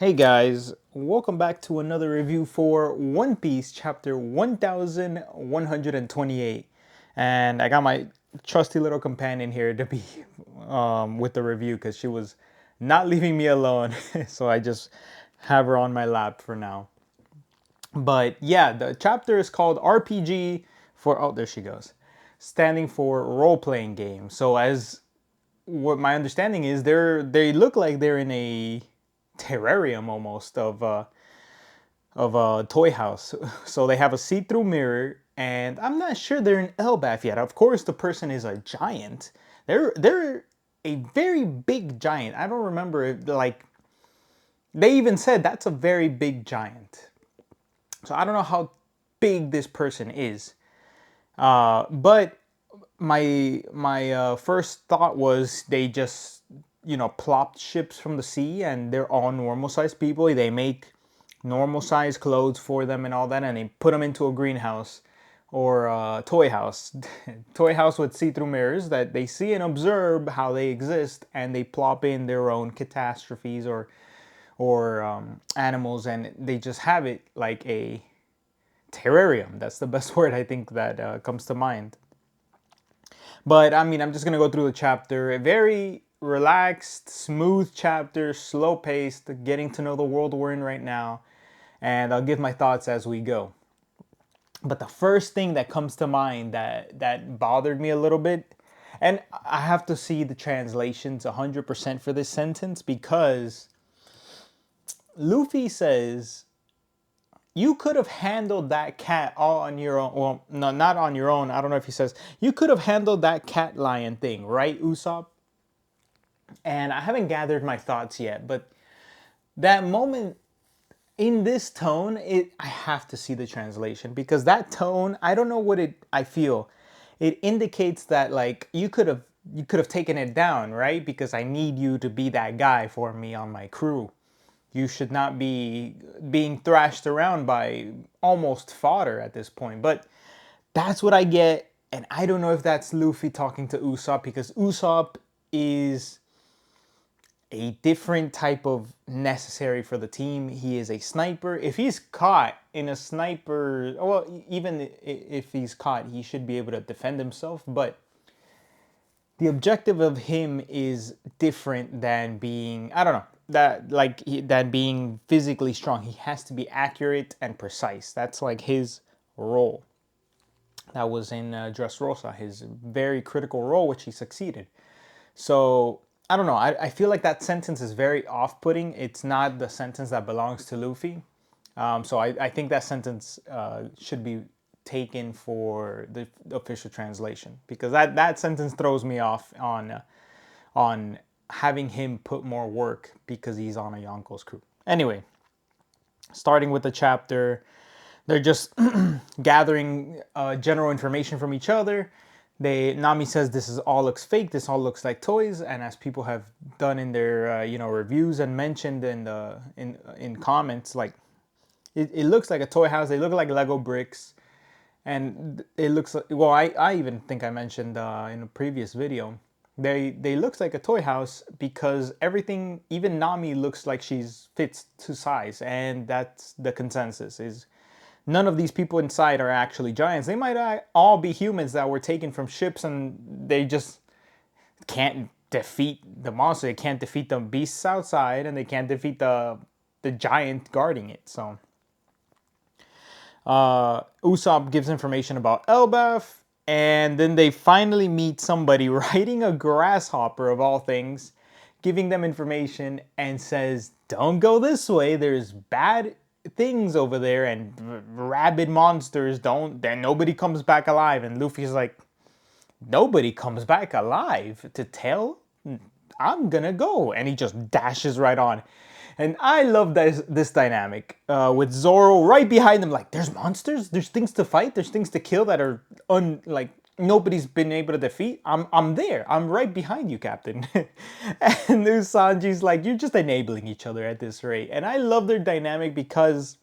Hey guys, welcome back to another review for One Piece chapter 1128. And I got my trusty little companion here to be with the review because she was not leaving me alone. So I just have her on my lap for now. But yeah, the chapter is called RPG for, oh, there she goes, standing for role playing game. So as what my understanding is, they look like they're in a terrarium almost of a toy house. So they have a see-through mirror, and I'm not sure they're in Elbaf yet. Of course, the person is a giant. They're a very big giant. I don't remember if, like, they even said that's a very big giant. So I don't know how big this person is. But my first thought was they just plopped ships from the sea and they're all normal sized people. They make normal sized clothes for them and all that, and they put them into a greenhouse or a toy house, toy house with see-through mirrors that they see and observe how they exist, and they plop in their own catastrophes or animals, and they just have it like a terrarium. That's the best word I think that comes to mind. But I mean, I'm just gonna go through the chapter. A very relaxed, smooth chapter, slow paced, getting to know the world we're in right now. And I'll give my thoughts as we go. But the first thing that comes to mind that bothered me a little bit, and I have to see the translations 100% for this sentence, because Luffy says, you could have handled that cat all on your own. Well, no, not on your own. I don't know if he says, you could have handled that cat lion thing, right, Usopp? And I haven't gathered my thoughts yet, but that moment in this tone, I have to see the translation, because that tone, I don't know what I feel. It indicates that, like, you could have taken it down, right? Because I need you to be that guy for me on my crew. You should not be being thrashed around by almost fodder at this point. But that's what I get, and I don't know if that's Luffy talking to Usopp, because Usopp is a different type of necessary for the team. He is a sniper. If he's caught in a sniper, well, even if he's caught, he should be able to defend himself. But the objective of him is different than being, I don't know, than being physically strong. He has to be accurate and precise. That's like his role. That was in Dressrosa, his very critical role, which he succeeded. So I don't know. I feel like that sentence is very off-putting. It's not the sentence that belongs to Luffy. So I think that sentence should be taken for the official translation, because that sentence throws me off on having him put more work because he's on a Yonko's crew. Anyway, starting with the chapter, they're just gathering general information from each other. Nami says this is all looks fake. This all looks like toys, and as people have done in their reviews and mentioned in comments, like it looks like a toy house. They look like Lego bricks, and it looks like, well, I even think I mentioned in a previous video, they looks like a toy house because everything, even Nami looks like she's fits to size, and that's the consensus is. None of these people inside are actually giants. They might all be humans that were taken from ships, and they just can't defeat the monster. They can't defeat the beasts outside, and they can't defeat the giant guarding it. So Usopp gives information about Elbaf, and then they finally meet somebody riding a grasshopper of all things, giving them information, and says, don't go this way. There's bad things over there and rabid monsters. Then nobody comes back alive. And Luffy's like, nobody comes back alive to tell? I'm gonna go. And he just dashes right on. And I love this dynamic with Zoro right behind him. Like, there's monsters, there's things to fight, there's things to kill that are nobody's been able to defeat. I'm there. I'm right behind you, Captain. And Usanji's like, you're just enabling each other at this rate. And I love their dynamic because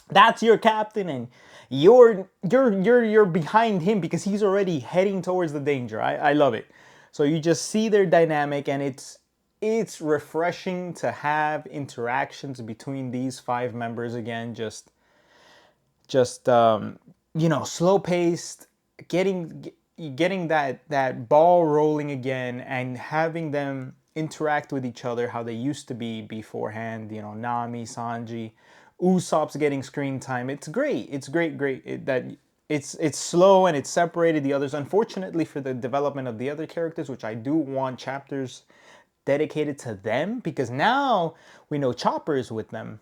that's your captain, and you're behind him because he's already heading towards the danger. I love it. So you just see their dynamic, and it's refreshing to have interactions between these five members again. Just slow paced, getting getting that ball rolling again, and having them interact with each other how they used to be beforehand. Nami, Sanji, Usopp's getting screen time. It's great. It's great. That it's slow and it's separated the others. Unfortunately for the development of the other characters, which I do want chapters dedicated to them, because now we know Chopper is with them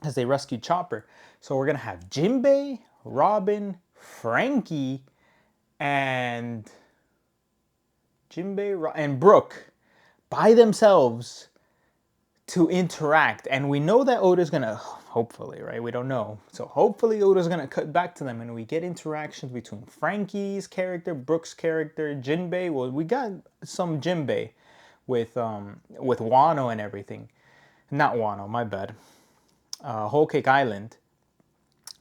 as they rescue Chopper. So we're gonna have Jinbei, Robin, Frankie, and and Brooke by themselves to interact. And we know that Oda's gonna, hopefully, right? We don't know. So hopefully Oda's gonna cut back to them and we get interactions between Frankie's character, Brooke's character, Jinbei. Well, we got some Jinbei with Wano and everything. Not Wano, my bad. Whole Cake Island.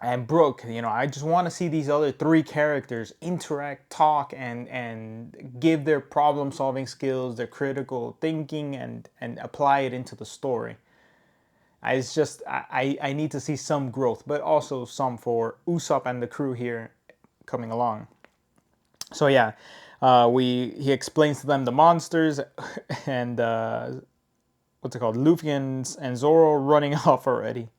And Brooke, I just want to see these other three characters interact, talk, and give their problem-solving skills, their critical thinking, and apply it into the story. I need to see some growth, but also some for Usopp and the crew here coming along. So yeah, he explains to them the monsters and what's it called, Luffy and Zoro running off already.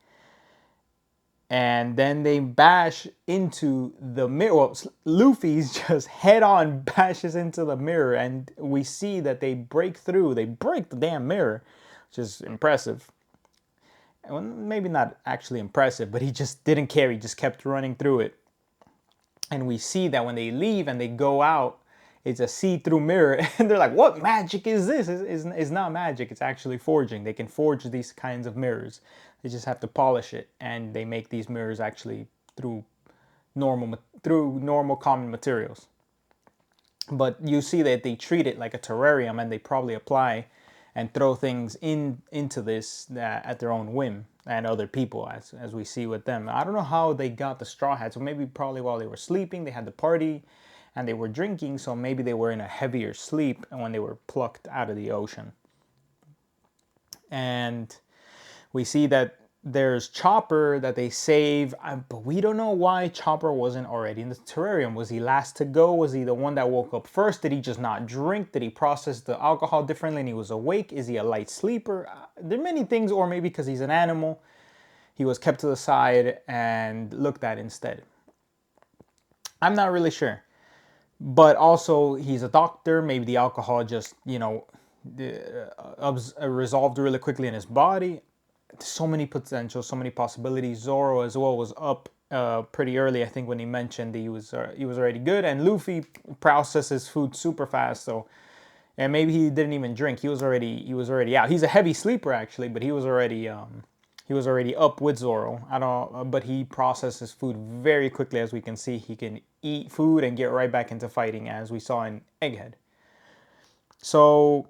And then they bash into the mirror. Well, Luffy's just head-on bashes into the mirror, and we see that they break through. They break the damn mirror, which is impressive. Well, maybe not actually impressive, but he just didn't care. He just kept running through it. And we see that when they leave and they go out, it's a see-through mirror. And they're like, what magic is this? It's not magic. It's actually forging. They can forge these kinds of mirrors. They just have to polish it. And they make these mirrors actually through normal common materials. But you see that they treat it like a terrarium, and they probably apply and throw things into this at their own whim, and other people, as we see with them. I don't know how they got the straw hats. So maybe probably while they were sleeping, they had the party and they were drinking, so maybe they were in a heavier sleep when they were plucked out of the ocean. And we see that there's Chopper that they save, but we don't know why Chopper wasn't already in the terrarium. Was he last to go? Was he the one that woke up first? Did he just not drink? Did he process the alcohol differently and he was awake? Is he a light sleeper? There are many things, or maybe because he's an animal, he was kept to the side and looked at instead. I'm not really sure. But also, he's a doctor. Maybe the alcohol just, resolved really quickly in his body. So many potentials, so many possibilities. Zoro as well was up pretty early, I think, when he mentioned he was already good. And Luffy processes food super fast, so, and maybe he didn't even drink. He was already out. He's a heavy sleeper actually, but he was already up with Zoro. But he processes food very quickly, as we can see. He can eat food and get right back into fighting, as we saw in Egghead. So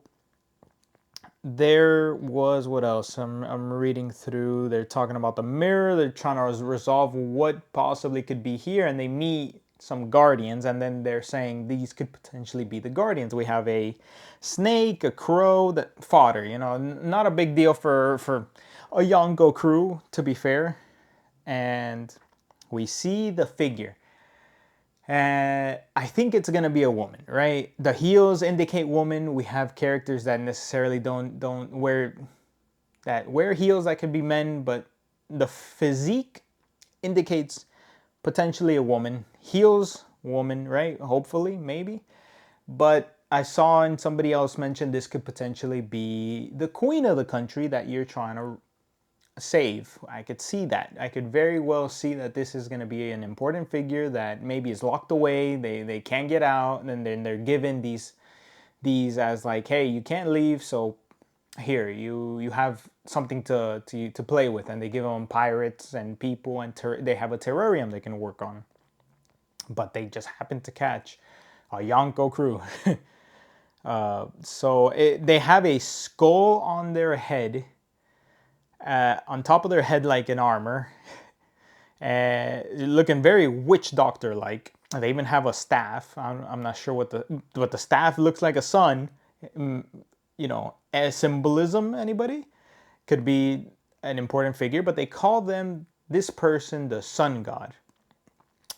there was, what else? I'm reading through. They're talking about the mirror. They're trying to resolve what possibly could be here, and they meet some guardians, and then they're saying these could potentially be the guardians. We have a snake, a crow, that fodder. Not a big deal for a Yonko crew, to be fair. And we see the figure. I think it's gonna be a woman, right? The heels indicate woman. We have characters that necessarily don't wear heels that could be men, but the physique indicates potentially a woman. Heels, woman, right? Hopefully, maybe. But I saw, and somebody else mentioned, this could potentially be the queen of the country that you're trying to save. I could see that. I could very well see that this is going to be an important figure that maybe is locked away. They can't get out, and then they're given these as like, hey, you can't leave, so here you have something to play with. And they give them pirates and people, and they have a terrarium they can work on. But they just happen to catch a Yonko crew. So they have a skull on their head. On top of their head, like an armor, looking very witch doctor like. They even have a staff. I'm not sure what the staff looks like, a sun, symbolism, anybody? Could be an important figure, but they call this person the sun god.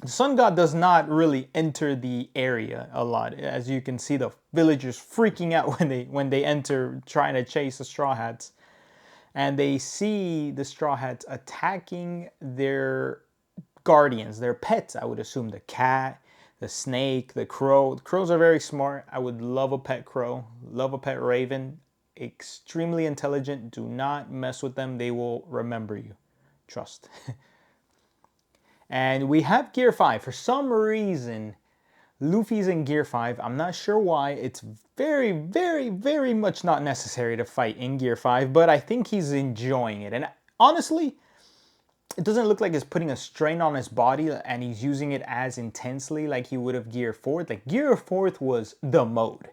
The sun god does not really enter the area a lot. As you can see, the villagers freaking out when they enter trying to chase the Straw Hats. And they see the Straw Hats attacking their guardians, their pets, I would assume. The cat, the snake, the crow. The crows are very smart. I would love a pet crow, love a pet raven. Extremely intelligent. Do not mess with them. They will remember you. Trust. And we have Gear 5. For some reason, Luffy's in Gear 5. I'm not sure why. It's very, very, very much not necessary to fight in Gear 5, but I think he's enjoying it. And honestly, it doesn't look like he's putting a strain on his body and he's using it as intensely like he would have Gear 4. Like Gear 4 was the mode.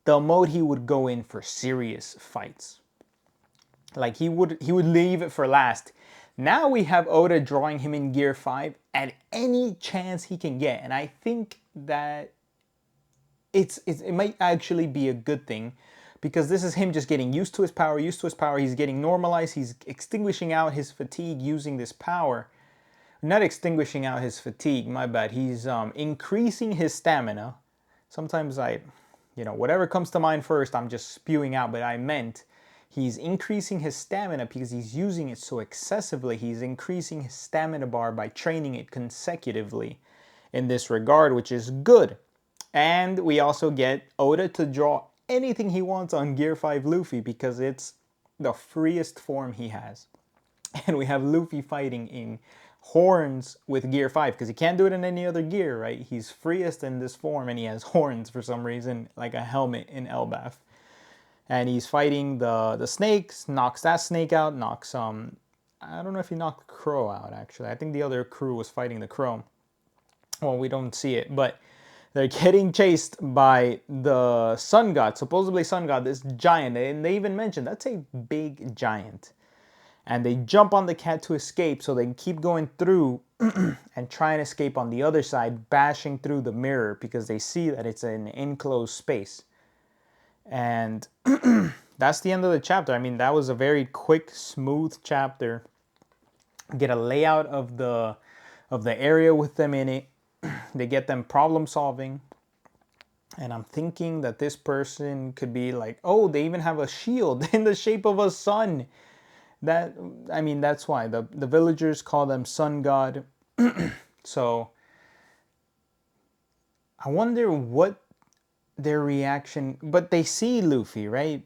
The mode he would go in for serious fights. Like he would leave it for last. Now we have Oda drawing him in Gear 5 at any chance he can get. And I think that it might actually be a good thing, because this is him just getting used to his power, He's getting normalized. He's extinguishing out his fatigue using this power. Not extinguishing out his fatigue, my bad. He's increasing his stamina. Sometimes whatever comes to mind first, I'm just spewing out, but I meant he's increasing his stamina because he's using it so excessively. He's increasing his stamina bar by training it consecutively in this regard, which is good. And we also get Oda to draw anything he wants on Gear 5 Luffy because it's the freest form he has. And we have Luffy fighting in horns with Gear 5 because he can't do it in any other gear, right? He's freest in this form and he has horns for some reason, like a helmet in Elbaf. And he's fighting the snakes, knocks that snake out, knocks I don't know if he knocked the crow out actually. I think the other crew was fighting the crow. Well, we don't see it, but they're getting chased by the sun god, supposedly sun god, this giant. And they even mentioned that's a big giant. And they jump on the cat to escape so they can keep going through and try and escape on the other side, bashing through the mirror because they see that it's an enclosed space. And that's the end of the chapter. I mean, that was a very quick, smooth chapter. Get a layout of the area with them in it. They get them problem solving. And I'm thinking that this person could be like, oh, they even have a shield in the shape of a sun. That's why the villagers call them sun god. So I wonder what their reaction, but they see Luffy, right?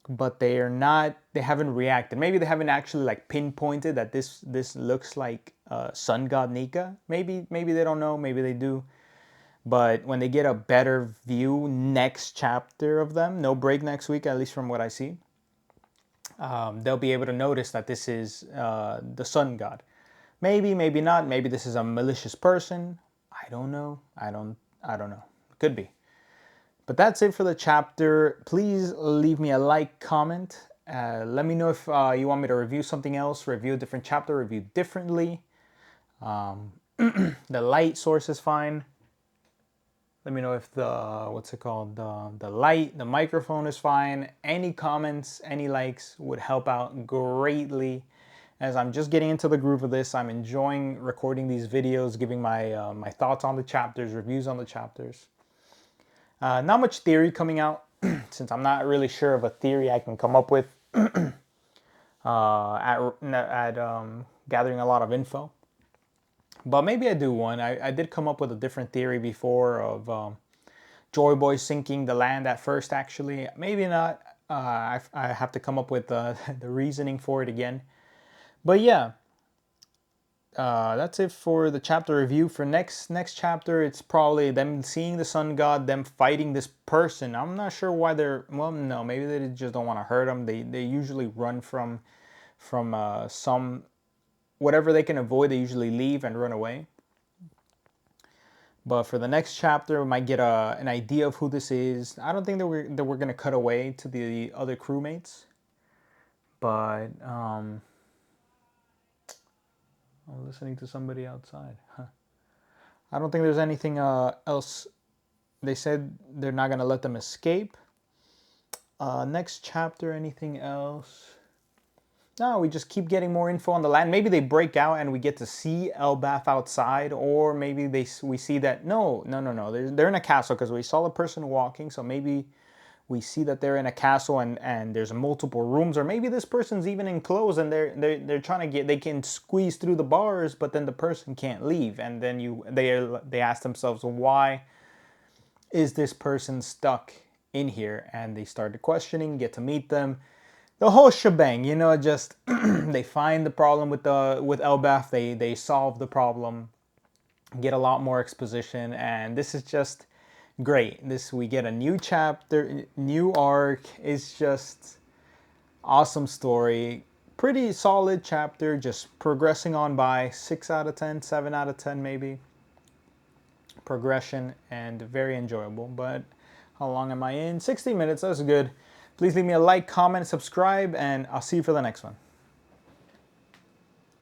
But they haven't reacted. Maybe they haven't actually like pinpointed that this looks like sun god Nika. Maybe they don't know, maybe they do. But when they get a better view next chapter of them, no break next week, at least from what I see, they'll be able to notice that this is the sun god. Maybe not. Maybe this is a malicious person. I don't know. I don't know. Could be. But that's it for the chapter. Please leave me a like, comment. Let me know if you want me to review something else, review a different chapter, review differently. The light source is fine. Let me know if the light, the microphone is fine. Any comments, any likes would help out greatly. As I'm just getting into the groove of this, I'm enjoying recording these videos, giving my my thoughts on the chapters, reviews on the chapters. Not much theory coming out, since I'm not really sure of a theory I can come up with at gathering a lot of info. But maybe I do one. I did come up with a different theory before of Joy Boy sinking the land at first, actually. Maybe not. I have to come up with the reasoning for it again. But yeah, that's it for the chapter review. For next chapter, it's probably them seeing the sun god, them fighting this person. I'm not sure why no, maybe they just don't want to hurt them. They usually run from some, whatever they can avoid, they usually leave and run away. But for the next chapter, we might get an idea of who this is. I don't think that we're going to cut away to the other crewmates. But I'm listening to somebody outside. Huh. I don't think there's anything else. They said they're not going to let them escape. Next chapter, anything else? No, we just keep getting more info on the land. Maybe they break out and we get to see Elbath outside, or maybe we see that no. They're in a castle because we saw a person walking. So maybe we see that they're in a castle and there's multiple rooms, or maybe this person's even enclosed and they're trying to they can squeeze through the bars, but then the person can't leave, and then they ask themselves, why is this person stuck in here? And they started questioning, get to meet them, the whole shebang, just they find the problem with Elbath, they solve the problem, get a lot more exposition, and this is just great. We get a new chapter, new arc. It's just awesome story. Pretty solid chapter, just progressing on by 6 out of 10, 7 out of 10 maybe. Progression and very enjoyable. But how long am I in? 60 minutes, that's good. Please leave me a like, comment, subscribe, and I'll see you for the next one.